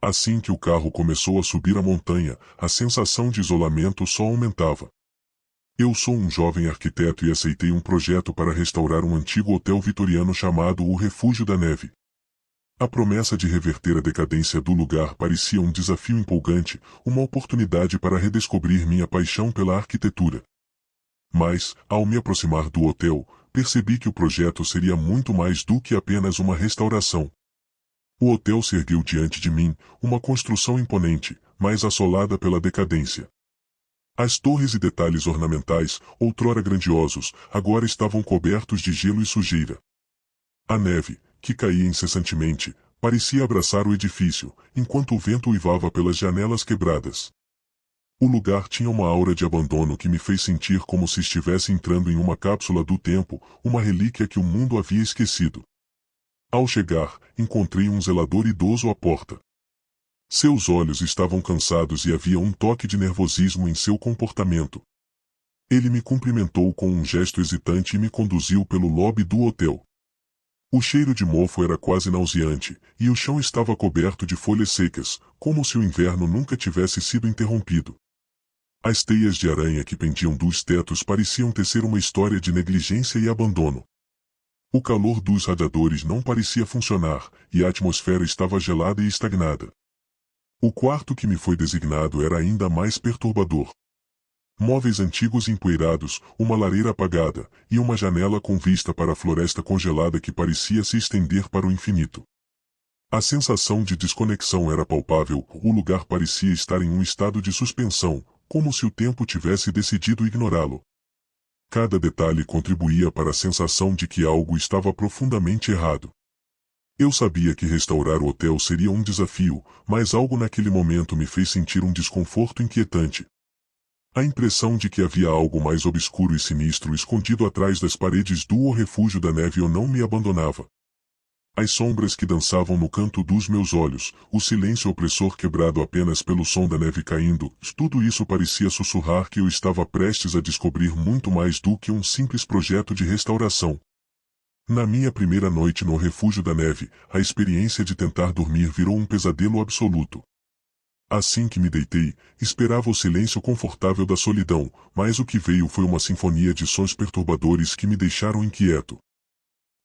Assim que o carro começou a subir a montanha, a sensação de isolamento só aumentava. Eu sou um jovem arquiteto e aceitei um projeto para restaurar um antigo hotel vitoriano chamado o Refúgio da Neve. A promessa de reverter a decadência do lugar parecia um desafio empolgante, uma oportunidade para redescobrir minha paixão pela arquitetura. Mas, ao me aproximar do hotel, percebi que o projeto seria muito mais do que apenas uma restauração. O hotel se ergueu diante de mim, uma construção imponente, mas assolada pela decadência. As torres e detalhes ornamentais, outrora grandiosos, agora estavam cobertos de gelo e sujeira. A neve, que caía incessantemente, parecia abraçar o edifício, enquanto o vento uivava pelas janelas quebradas. O lugar tinha uma aura de abandono que me fez sentir como se estivesse entrando em uma cápsula do tempo, uma relíquia que o mundo havia esquecido. Ao chegar, encontrei um zelador idoso à porta. Seus olhos estavam cansados e havia um toque de nervosismo em seu comportamento. Ele me cumprimentou com um gesto hesitante e me conduziu pelo lobby do hotel. O cheiro de mofo era quase nauseante, e o chão estava coberto de folhas secas, como se o inverno nunca tivesse sido interrompido. As teias de aranha que pendiam dos tetos pareciam tecer uma história de negligência e abandono. O calor dos radiadores não parecia funcionar, e a atmosfera estava gelada e estagnada. O quarto que me foi designado era ainda mais perturbador. Móveis antigos empoeirados, uma lareira apagada, e uma janela com vista para a floresta congelada que parecia se estender para o infinito. A sensação de desconexão era palpável, o lugar parecia estar em um estado de suspensão, como se o tempo tivesse decidido ignorá-lo. Cada detalhe contribuía para a sensação de que algo estava profundamente errado. Eu sabia que restaurar o hotel seria um desafio, mas algo naquele momento me fez sentir um desconforto inquietante. A impressão de que havia algo mais obscuro e sinistro escondido atrás das paredes do Refúgio da Neve não me abandonava. As sombras que dançavam no canto dos meus olhos, o silêncio opressor quebrado apenas pelo som da neve caindo, tudo isso parecia sussurrar que eu estava prestes a descobrir muito mais do que um simples projeto de restauração. Na minha primeira noite no Refúgio da Neve, a experiência de tentar dormir virou um pesadelo absoluto. Assim que me deitei, esperava o silêncio confortável da solidão, mas o que veio foi uma sinfonia de sons perturbadores que me deixaram inquieto.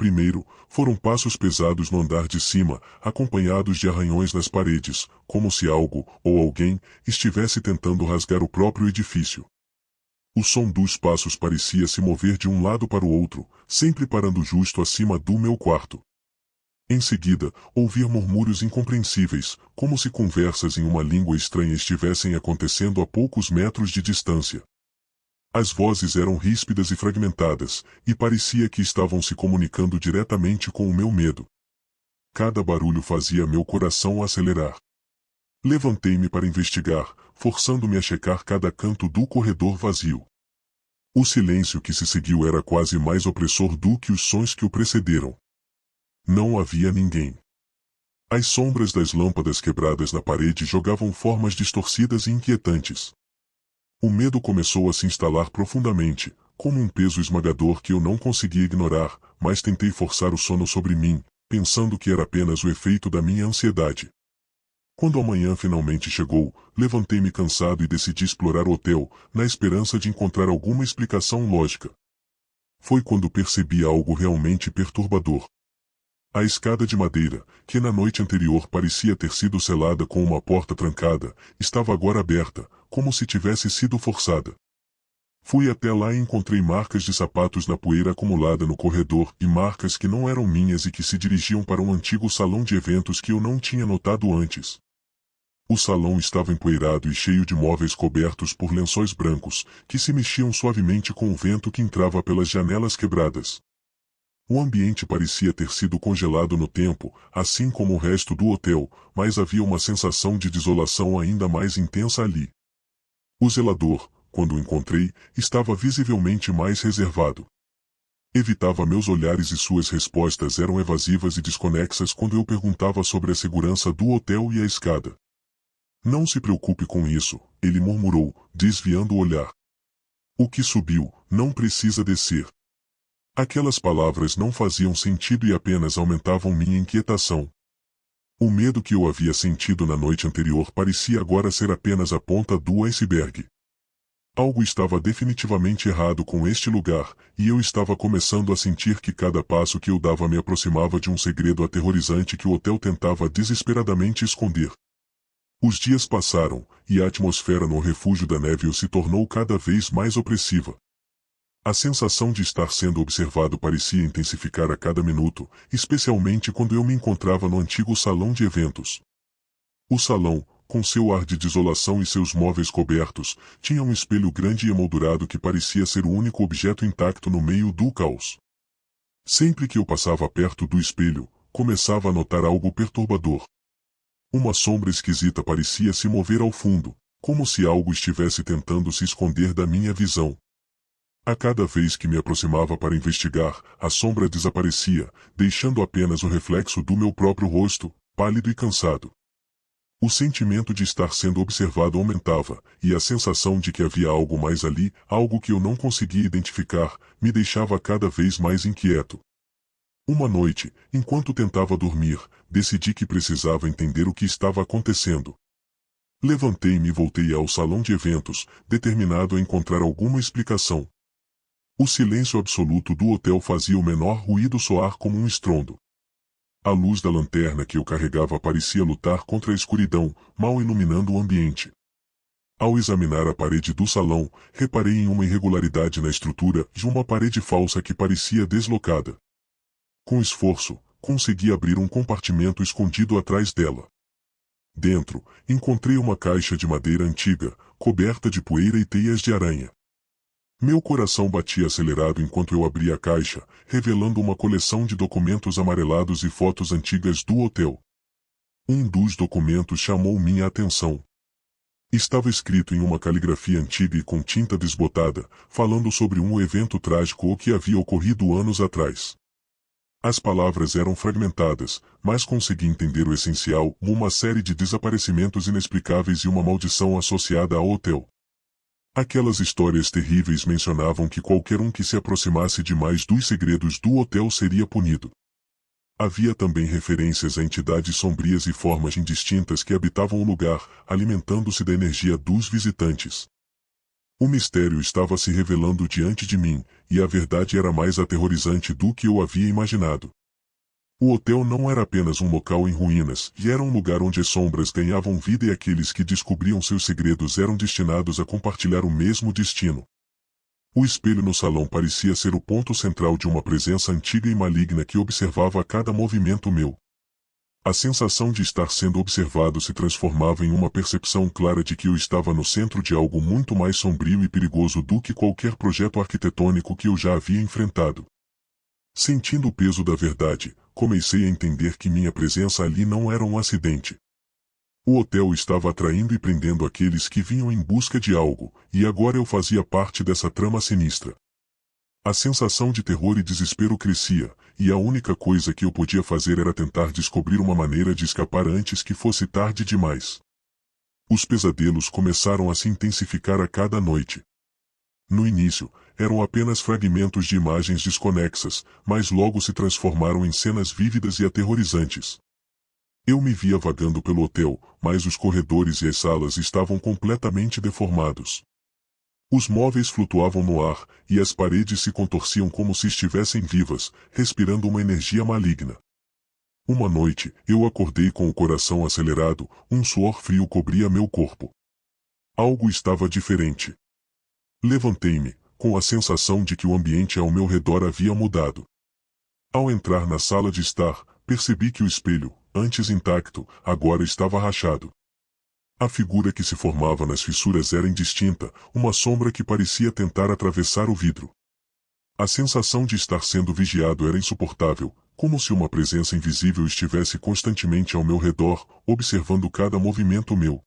Primeiro, foram passos pesados no andar de cima, acompanhados de arranhões nas paredes, como se algo, ou alguém, estivesse tentando rasgar o próprio edifício. O som dos passos parecia se mover de um lado para o outro, sempre parando justo acima do meu quarto. Em seguida, ouvi murmúrios incompreensíveis, como se conversas em uma língua estranha estivessem acontecendo a poucos metros de distância. As vozes eram ríspidas e fragmentadas, e parecia que estavam se comunicando diretamente com o meu medo. Cada barulho fazia meu coração acelerar. Levantei-me para investigar, forçando-me a checar cada canto do corredor vazio. O silêncio que se seguiu era quase mais opressor do que os sons que o precederam. Não havia ninguém. As sombras das lâmpadas quebradas na parede jogavam formas distorcidas e inquietantes. O medo começou a se instalar profundamente, como um peso esmagador que eu não conseguia ignorar, mas tentei forçar o sono sobre mim, pensando que era apenas o efeito da minha ansiedade. Quando a manhã finalmente chegou, levantei-me cansado e decidi explorar o hotel, na esperança de encontrar alguma explicação lógica. Foi quando percebi algo realmente perturbador. A escada de madeira, que na noite anterior parecia ter sido selada com uma porta trancada, estava agora aberta, como se tivesse sido forçada. Fui até lá e encontrei marcas de sapatos na poeira acumulada no corredor e marcas que não eram minhas e que se dirigiam para um antigo salão de eventos que eu não tinha notado antes. O salão estava empoeirado e cheio de móveis cobertos por lençóis brancos, que se mexiam suavemente com o vento que entrava pelas janelas quebradas. O ambiente parecia ter sido congelado no tempo, assim como o resto do hotel, mas havia uma sensação de desolação ainda mais intensa ali. O zelador, quando o encontrei, estava visivelmente mais reservado. Evitava meus olhares e suas respostas eram evasivas e desconexas quando eu perguntava sobre a segurança do hotel e a escada. Não se preocupe com isso, ele murmurou, desviando o olhar. O que subiu, não precisa descer. Aquelas palavras não faziam sentido e apenas aumentavam minha inquietação. O medo que eu havia sentido na noite anterior parecia agora ser apenas a ponta do iceberg. Algo estava definitivamente errado com este lugar, e eu estava começando a sentir que cada passo que eu dava me aproximava de um segredo aterrorizante que o hotel tentava desesperadamente esconder. Os dias passaram, e a atmosfera no refúgio da Neville se tornou cada vez mais opressiva. A sensação de estar sendo observado parecia intensificar a cada minuto, especialmente quando eu me encontrava no antigo salão de eventos. O salão, com seu ar de desolação e seus móveis cobertos, tinha um espelho grande e emoldurado que parecia ser o único objeto intacto no meio do caos. Sempre que eu passava perto do espelho, começava a notar algo perturbador. Uma sombra esquisita parecia se mover ao fundo, como se algo estivesse tentando se esconder da minha visão. A cada vez que me aproximava para investigar, a sombra desaparecia, deixando apenas o reflexo do meu próprio rosto, pálido e cansado. O sentimento de estar sendo observado aumentava, e a sensação de que havia algo mais ali, algo que eu não conseguia identificar, me deixava cada vez mais inquieto. Uma noite, enquanto tentava dormir, decidi que precisava entender o que estava acontecendo. Levantei-me e voltei ao salão de eventos, determinado a encontrar alguma explicação. O silêncio absoluto do hotel fazia o menor ruído soar como um estrondo. A luz da lanterna que eu carregava parecia lutar contra a escuridão, mal iluminando o ambiente. Ao examinar a parede do salão, reparei em uma irregularidade na estrutura de uma parede falsa que parecia deslocada. Com esforço, consegui abrir um compartimento escondido atrás dela. Dentro, encontrei uma caixa de madeira antiga, coberta de poeira e teias de aranha. Meu coração batia acelerado enquanto eu abria a caixa, revelando uma coleção de documentos amarelados e fotos antigas do hotel. Um dos documentos chamou minha atenção. Estava escrito em uma caligrafia antiga e com tinta desbotada, falando sobre um evento trágico que havia ocorrido anos atrás. As palavras eram fragmentadas, mas consegui entender o essencial: uma série de desaparecimentos inexplicáveis e uma maldição associada ao hotel. Aquelas histórias terríveis mencionavam que qualquer um que se aproximasse demais dos segredos do hotel seria punido. Havia também referências a entidades sombrias e formas indistintas que habitavam o lugar, alimentando-se da energia dos visitantes. O mistério estava se revelando diante de mim, e a verdade era mais aterrorizante do que eu havia imaginado. O hotel não era apenas um local em ruínas, e era um lugar onde as sombras ganhavam vida e aqueles que descobriam seus segredos eram destinados a compartilhar o mesmo destino. O espelho no salão parecia ser o ponto central de uma presença antiga e maligna que observava cada movimento meu. A sensação de estar sendo observado se transformava em uma percepção clara de que eu estava no centro de algo muito mais sombrio e perigoso do que qualquer projeto arquitetônico que eu já havia enfrentado. Sentindo o peso da verdade, comecei a entender que minha presença ali não era um acidente. O hotel estava atraindo e prendendo aqueles que vinham em busca de algo, e agora eu fazia parte dessa trama sinistra. A sensação de terror e desespero crescia, e a única coisa que eu podia fazer era tentar descobrir uma maneira de escapar antes que fosse tarde demais. Os pesadelos começaram a se intensificar a cada noite. No início, eram apenas fragmentos de imagens desconexas, mas logo se transformaram em cenas vívidas e aterrorizantes. Eu me via vagando pelo hotel, mas os corredores e as salas estavam completamente deformados. Os móveis flutuavam no ar, e as paredes se contorciam como se estivessem vivas, respirando uma energia maligna. Uma noite, eu acordei com o coração acelerado, um suor frio cobria meu corpo. Algo estava diferente. Levantei-me, com a sensação de que o ambiente ao meu redor havia mudado. Ao entrar na sala de estar, percebi que o espelho, antes intacto, agora estava rachado. A figura que se formava nas fissuras era indistinta, uma sombra que parecia tentar atravessar o vidro. A sensação de estar sendo vigiado era insuportável, como se uma presença invisível estivesse constantemente ao meu redor, observando cada movimento meu.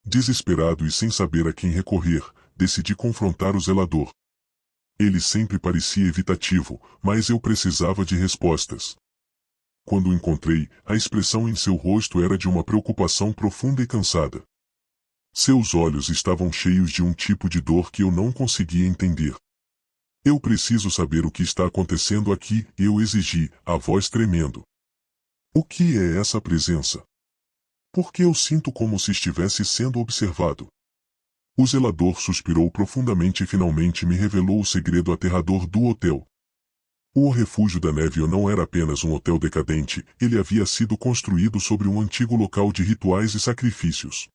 Desesperado e sem saber a quem recorrer, decidi confrontar o zelador. Ele sempre parecia evitativo, mas eu precisava de respostas. Quando o encontrei, a expressão em seu rosto era de uma preocupação profunda e cansada. Seus olhos estavam cheios de um tipo de dor que eu não conseguia entender. Eu preciso saber o que está acontecendo aqui, eu exigi, a voz tremendo. O que é essa presença? Por que eu sinto como se estivesse sendo observado? O zelador suspirou profundamente e finalmente me revelou o segredo aterrador do hotel. O Refúgio da Neve não era apenas um hotel decadente, ele havia sido construído sobre um antigo local de rituais e sacrifícios.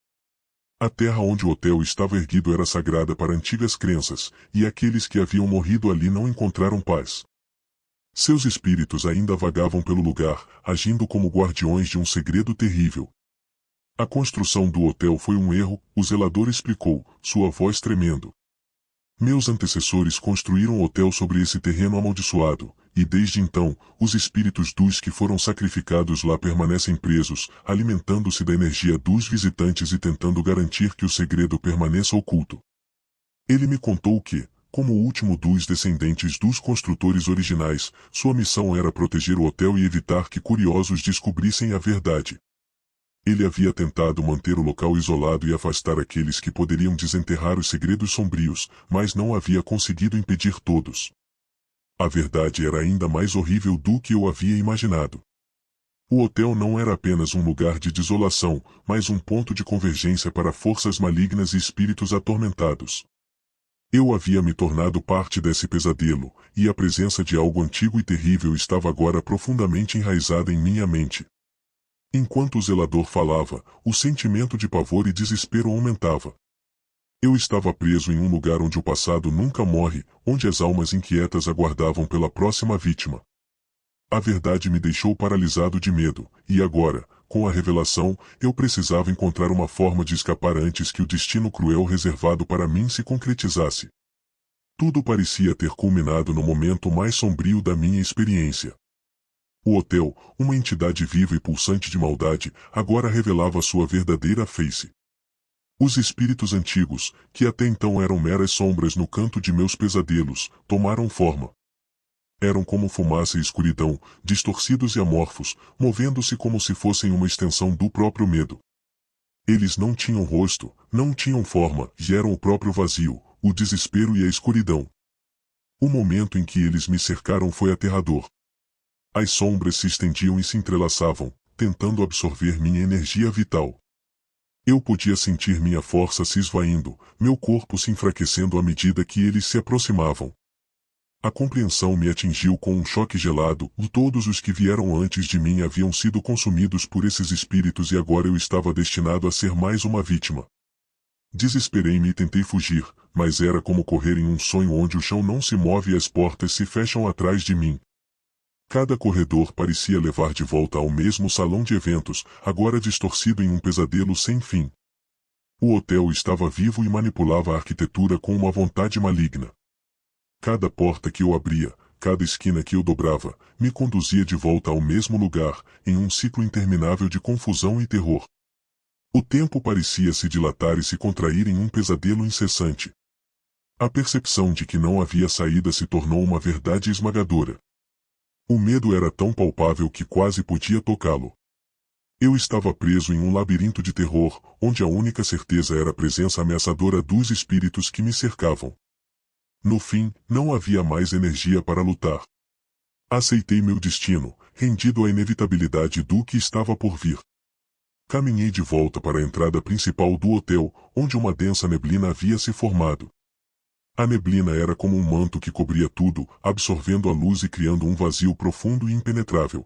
A terra onde o hotel estava erguido era sagrada para antigas crenças, e aqueles que haviam morrido ali não encontraram paz. Seus espíritos ainda vagavam pelo lugar, agindo como guardiões de um segredo terrível. A construção do hotel foi um erro, o zelador explicou, sua voz tremendo. Meus antecessores construíram o hotel sobre esse terreno amaldiçoado, e desde então, os espíritos dos que foram sacrificados lá permanecem presos, alimentando-se da energia dos visitantes e tentando garantir que o segredo permaneça oculto. Ele me contou que, como o último dos descendentes dos construtores originais, sua missão era proteger o hotel e evitar que curiosos descobrissem a verdade. Ele havia tentado manter o local isolado e afastar aqueles que poderiam desenterrar os segredos sombrios, mas não havia conseguido impedir todos. A verdade era ainda mais horrível do que eu havia imaginado. O hotel não era apenas um lugar de desolação, mas um ponto de convergência para forças malignas e espíritos atormentados. Eu havia me tornado parte desse pesadelo, e a presença de algo antigo e terrível estava agora profundamente enraizada em minha mente. Enquanto o zelador falava, o sentimento de pavor e desespero aumentava. Eu estava preso em um lugar onde o passado nunca morre, onde as almas inquietas aguardavam pela próxima vítima. A verdade me deixou paralisado de medo, e agora, com a revelação, eu precisava encontrar uma forma de escapar antes que o destino cruel reservado para mim se concretizasse. Tudo parecia ter culminado no momento mais sombrio da minha experiência. O hotel, uma entidade viva e pulsante de maldade, agora revelava sua verdadeira face. Os espíritos antigos, que até então eram meras sombras no canto de meus pesadelos, tomaram forma. Eram como fumaça e escuridão, distorcidos e amorfos, movendo-se como se fossem uma extensão do próprio medo. Eles não tinham rosto, não tinham forma, e eram o próprio vazio, o desespero e a escuridão. O momento em que eles me cercaram foi aterrador. As sombras se estendiam e se entrelaçavam, tentando absorver minha energia vital. Eu podia sentir minha força se esvaindo, meu corpo se enfraquecendo à medida que eles se aproximavam. A compreensão me atingiu com um choque gelado, todos os que vieram antes de mim haviam sido consumidos por esses espíritos e agora eu estava destinado a ser mais uma vítima. Desesperei-me e tentei fugir, mas era como correr em um sonho onde o chão não se move e as portas se fecham atrás de mim. Cada corredor parecia levar de volta ao mesmo salão de eventos, agora distorcido em um pesadelo sem fim. O hotel estava vivo e manipulava a arquitetura com uma vontade maligna. Cada porta que eu abria, cada esquina que eu dobrava, me conduzia de volta ao mesmo lugar, em um ciclo interminável de confusão e terror. O tempo parecia se dilatar e se contrair em um pesadelo incessante. A percepção de que não havia saída se tornou uma verdade esmagadora. O medo era tão palpável que quase podia tocá-lo. Eu estava preso em um labirinto de terror, onde a única certeza era a presença ameaçadora dos espíritos que me cercavam. No fim, não havia mais energia para lutar. Aceitei meu destino, rendido à inevitabilidade do que estava por vir. Caminhei de volta para a entrada principal do hotel, onde uma densa neblina havia se formado. A neblina era como um manto que cobria tudo, absorvendo a luz e criando um vazio profundo e impenetrável.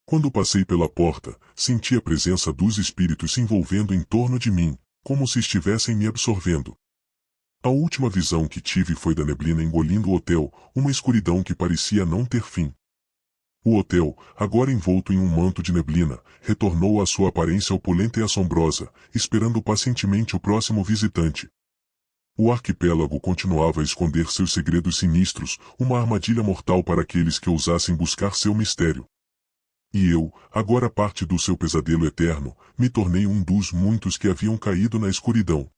Quando passei pela porta, senti a presença dos espíritos se envolvendo em torno de mim, como se estivessem me absorvendo. A última visão que tive foi da neblina engolindo o hotel, uma escuridão que parecia não ter fim. O hotel, agora envolto em um manto de neblina, retornou à sua aparência opulenta e assombrosa, esperando pacientemente o próximo visitante. O arquipélago continuava a esconder seus segredos sinistros, uma armadilha mortal para aqueles que ousassem buscar seu mistério. E eu, agora parte do seu pesadelo eterno, me tornei um dos muitos que haviam caído na escuridão.